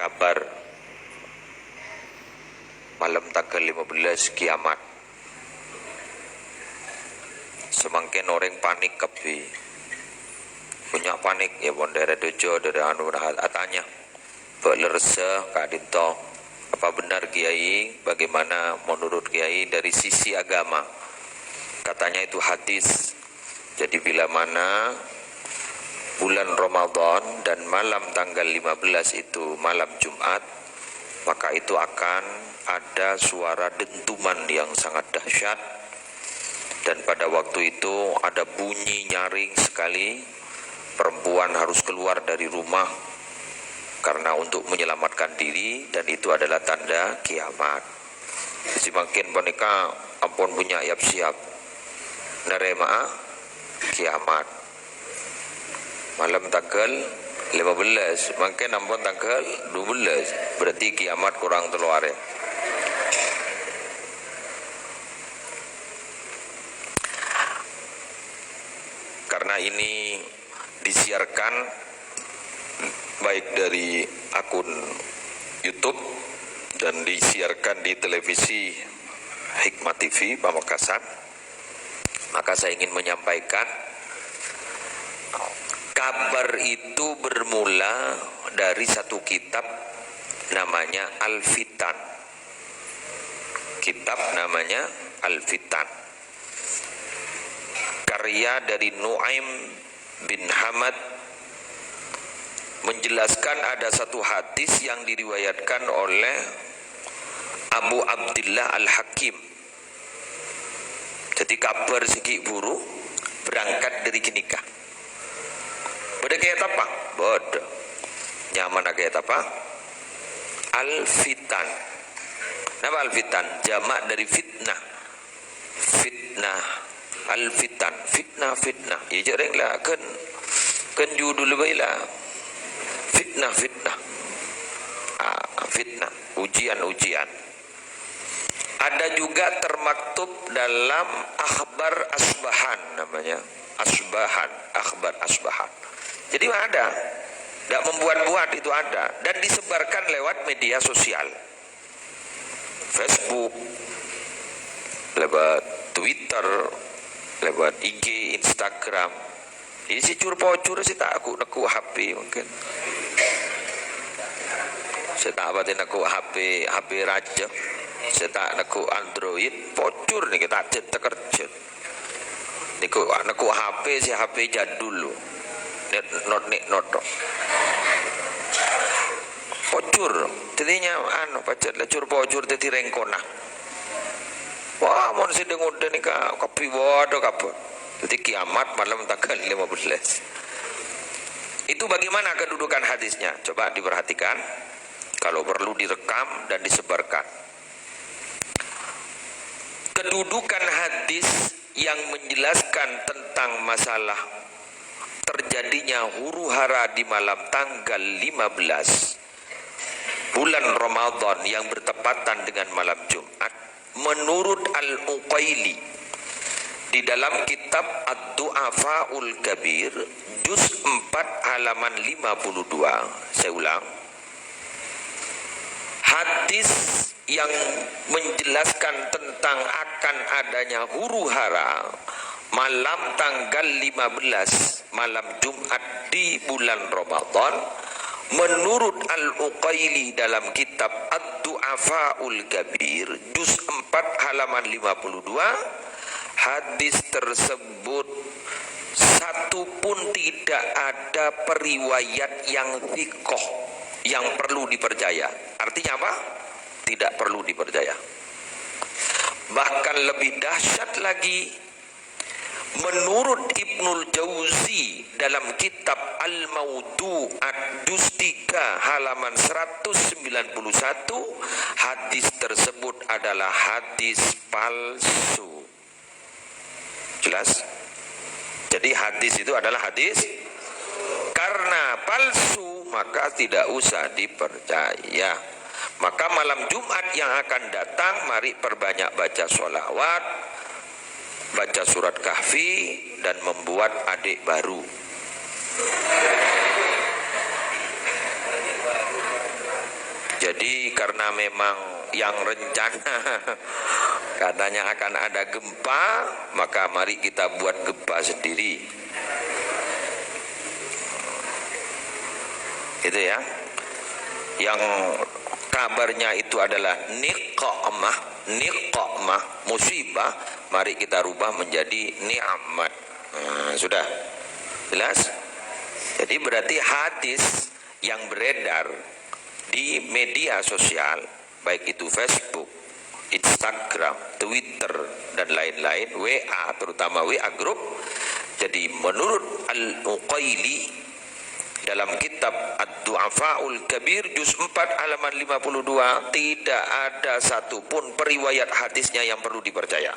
kabar malam tanggal 15 kiamat. Semakin orang panik kepi. Punya panik ya bondere dojo dari anu atanya. Belerse kadito. Apa benar Kiai? Bagaimana menurut Kiai dari sisi agama? Katanya itu hadis. Jadi bila mana bulan Ramadan dan malam tanggal 15 itu malam Jumat, maka itu akan ada suara dentuman yang sangat dahsyat, dan pada waktu itu ada bunyi nyaring sekali. Perempuan harus keluar dari rumah karena untuk menyelamatkan diri, dan itu adalah tanda kiamat. Semakin boneka ampun punya siap nerema kiamat malam tanggal 15, makin ampun tanggal 12, berarti kiamat kurang telur ya. Karena ini disiarkan baik dari akun YouTube dan disiarkan di televisi Hikmah TV Pamekasan, maka saya ingin menyampaikan kabar itu bermula dari satu kitab namanya Al-Fitan. Kitab namanya Al-Fitan, karya dari Nuaim bin Hamad, menjelaskan ada satu hadis yang diriwayatkan oleh Abu Abdillah Al-Hakim. Jadi kabar siki buru berangkat dari kinikah. Bodoh kayak apa? Bodoh. Nyaman kayak apa? Al-Fitan. Nama Al-Fitan? Jamak dari fitnah. Fitnah. Al-Fitan. Fitnah. Ya jarang lah. Kan judul lebih lah. Fitnah. Fitnah. Ujian. Ada juga termaktub dalam Akhbar Asbahan namanya. Akhbar Asbahan. Jadi ada, tidak membuat-buat, itu ada, dan disebarkan lewat media sosial, Facebook, lewat Twitter, lewat IG, Instagram. Ini si cur-pocur sih tak aku neku HP mungkin. Saya tak abatin neku HP raja. Saya tak neku Android, pocur nih kita cetak kerja. Neku HP si HP jadul loh. Not pocur jadinya pacar lecur pocur jadi rengkona. Wah mau si dengar nih kopi waduh kapur. Jadi kiamat malam tanggal 15. Itu bagaimana kedudukan hadisnya? Coba diperhatikan. Kalau perlu direkam dan disebarkan. Kedudukan hadis yang menjelaskan tentang masalah terjadinya huru hara di malam tanggal 15 bulan Ramadan yang bertepatan dengan malam Jumat, menurut Al-Uqaili di dalam kitab Ad-Du'afaul Kabir juz 4 halaman 52. Saya ulang, hadis yang menjelaskan tentang akan adanya huru hara malam tanggal 15 malam Jumat di bulan Ramadan, menurut Al-Uqaili dalam kitab Ad-Du'afaul Kabir juz 4 halaman 52, hadis tersebut satu pun tidak ada periwayat yang thiqah yang perlu dipercaya. Artinya apa? Tidak perlu dipercaya. Bahkan lebih dahsyat lagi, menurut Ibnul Jauzi dalam kitab Al-Mawdu'at juz 3 halaman 191, hadis tersebut adalah hadis palsu. Jelas? Jadi hadis itu adalah hadis karena palsu, maka tidak usah dipercaya. Maka malam Jumat yang akan datang, mari perbanyak baca sholawat, baca surat Kahfi, dan membuat adik baru. Jadi karena memang yang rencana katanya akan ada gempa, maka mari kita buat gempa sendiri. Itu ya. Yang kabarnya itu adalah niqamah, musibah, mari kita rubah menjadi ni'mat. Sudah jelas? Jadi berarti hadis yang beredar di media sosial, baik itu Facebook, Instagram, Twitter, dan lain-lain, WA, terutama WA Group. Jadi menurut Al-Uqaili dalam kitab Ad-Du'afaul Kabir juz 4 halaman 52, tidak ada satupun periwayat hadisnya yang perlu dipercaya.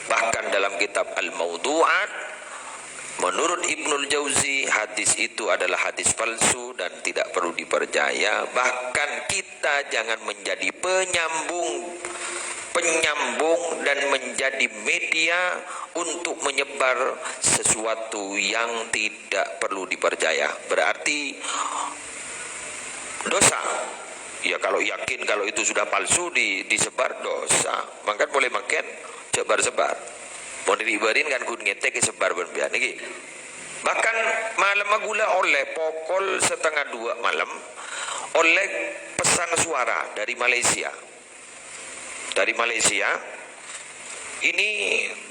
Bahkan dalam kitab Al-Mawdu'at, menurut Ibnul Jauzi, hadis itu adalah hadis palsu dan tidak perlu dipercaya. Bahkan kita jangan menjadi penyambung dan menjadi media untuk menyebar sesuatu yang tidak perlu dipercaya. Berarti dosa. Ya kalau yakin kalau itu sudah palsu disebar dosa. Maka boleh makin sebar-sebar. Mau diribarin kan kun ngetek sebar berbian iki. Bahkan malam magula oleh pukul 1:30 malam oleh pesan suara dari Malaysia. Dari Malaysia ini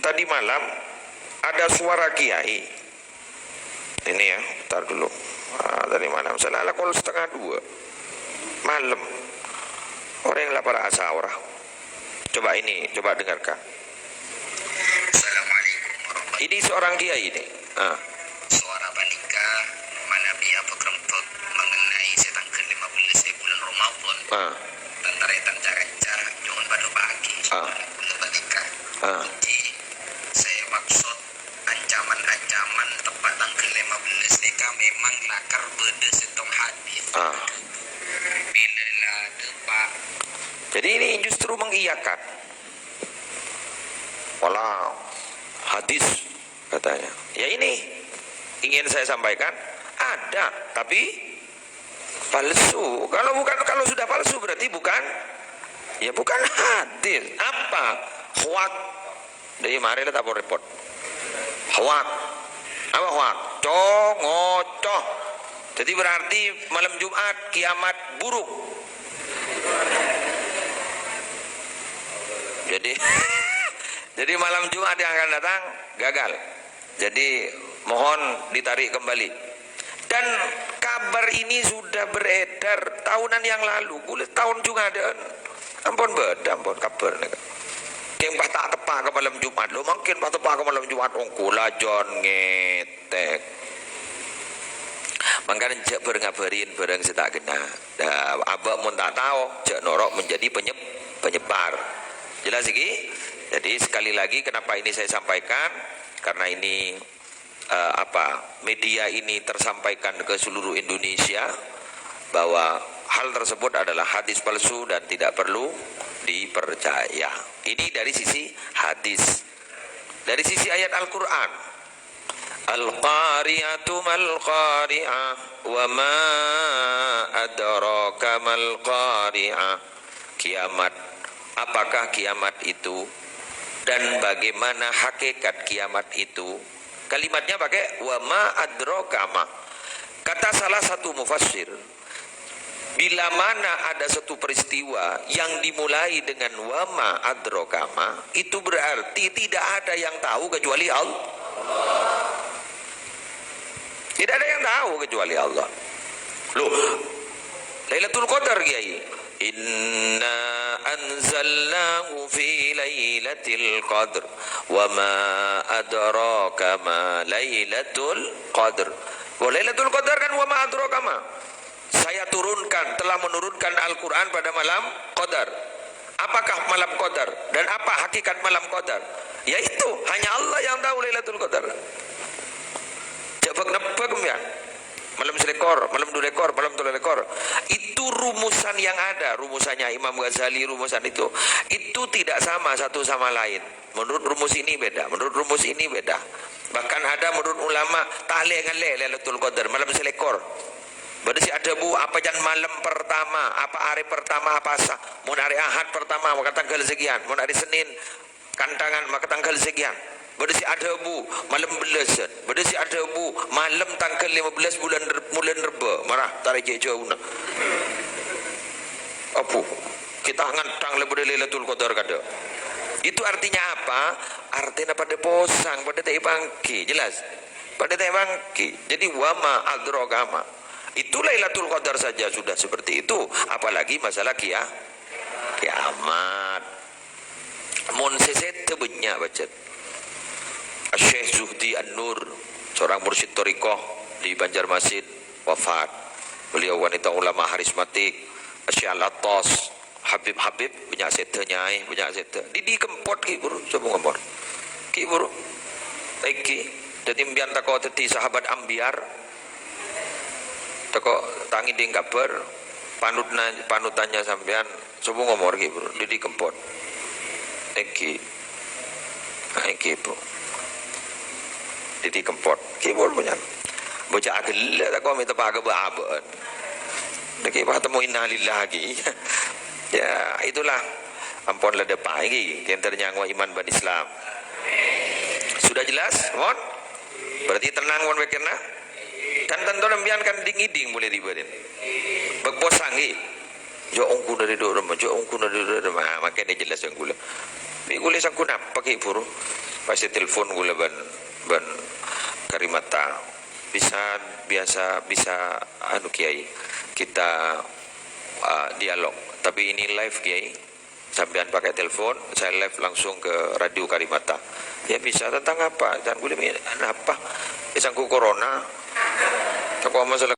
tadi malam ada suara kiai. Ini ya, bentar dulu. Tadi malam salah pukul 1:30 malam. Orang yang lapar asa orang. Coba dengarkan. Assalamualaikum warahmatullahi. Ini seorang kiai ini. Suara banika Manabiya Pekrempot mengenai setangkan 15 bulan Ramadan. Dan taretan cara-cara jangan pada pagi. Untuk banika. Jadi saya maksud ancaman-ancaman tepat tanggal 15 nika memang lakar beda setong hadis. Bila lah depak. Jadi ini justru mengiyakan. Walau hadis katanya. Ya ini ingin saya sampaikan ada, tapi palsu. Kalau sudah palsu berarti bukan hadis. Apa? Hoak. Dari mari lah tabur report. Hoak. Apa hoak? Ngocoh. Jadi berarti malam Jumat kiamat buruk. Jadi malam Jumat yang akan datang gagal. Jadi mohon ditarik kembali. Dan kabar ini sudah beredar tahunan yang lalu. Kulit tahun juga ada. Ampun kabar nih. Yang tak tepat ke malam Jumat. Lo makin tepat ke malam Jumat. Ongkula John ngetek. Makanya cek ngabarin barang setak kena. Abak mun tak tahu cek norok menjadi penyebar. Jelas lagi? Jadi sekali lagi kenapa ini saya sampaikan, karena ini media ini tersampaikan ke seluruh Indonesia bahwa hal tersebut adalah hadis palsu dan tidak perlu dipercaya. Ini dari sisi hadis. Dari sisi ayat Al-Quran, Al-Qari'atu mal-Qari'ah wa ma adraka mal-Qari'ah. Kiamat, apakah kiamat itu dan bagaimana hakikat kiamat itu? Kalimatnya pakai wa ma adraka ma. Kata salah satu mufassir, bila mana ada satu peristiwa yang dimulai dengan wa ma adraka ma, itu berarti tidak ada yang tahu kecuali Allah. Tidak ada yang tahu kecuali Allah. Loh, Lailatul Qadar Kiai. Inna anzalnahu fi lailatul qadr wa ma adraka ma lailatul qadr. Wa lailatul qadar kan wa ma adraka ma. Saya telah menurunkan Al-Quran pada malam Qadar. Apakah malam Qadar dan apa hakikat malam Qadar? Yaitu hanya Allah yang tahu Lailatul Qadar. Coba kenapa kemudian? Malam selekor, malam dua lekor, malam tiga lekor. Itu rumusan yang ada, rumusannya Imam Ghazali, rumusan itu tidak sama satu sama lain. Menurut rumus ini beda, menurut rumus ini beda. Bahkan ada menurut ulama tahlil Lailatul Qadar malam selekor. Bade si ada bu apa jan malam pertama, apa hari pertama apa sah. Mun hari Ahad pertama maka tanggal sekian, mun hari Senin kantangan maka tanggal sekian. Bade si ada bu malam belasan. Bade si ada bu malam tanggal 15 bulan Reba. Marah tarik jauh na. Apa? Kita ngantang lebih Lailatul Qadar kada. Itu artinya apa? Artinya pada posang, pada tak bangki, jelas. Pada tak bangki. Jadi wama adrogama. Itu Lailatul Qadar saja sudah seperti itu, apalagi masalah kiamat. Mun sesete banyak baca. Syekh Zuhdi An-Nur, seorang mursyid thariqah di Banjarmasin, wafat. Beliau wanita ulama harismatik. Syekh Al-Attas, Habib banyak setenya, banyak sete. Di kempot ki buru, coba ngomong. Ki buru. Iki, jadi mbian tako teti sahabat ambiar. Tako tangi ding kabar panutannya sampean subuh ngomor ki bro di kempot iki bro di kempot ki bro punya bocah agel tako minta paga baabon iki pa temu innalillah lagi. Ya itulah ampun lada pai ki ternyangwa iman ban Islam. Sudah jelas mon berarti tenang mon wekena. Dan tentu lembian kan dingiding boleh dibarin. Berposang ni. Jo ongku dari dorong, makanya jelas yang gula. Tapi gula sang kuna pakai buru. Pasti telefon gula ban Karimata. Bisa anu kiai kita dialog. Tapi ini live kiai. Sampean pakai telepon, saya live langsung ke radio Karimata. Ya bisa tentang apa? Dan gula apa? Sangku corona. Aku masalah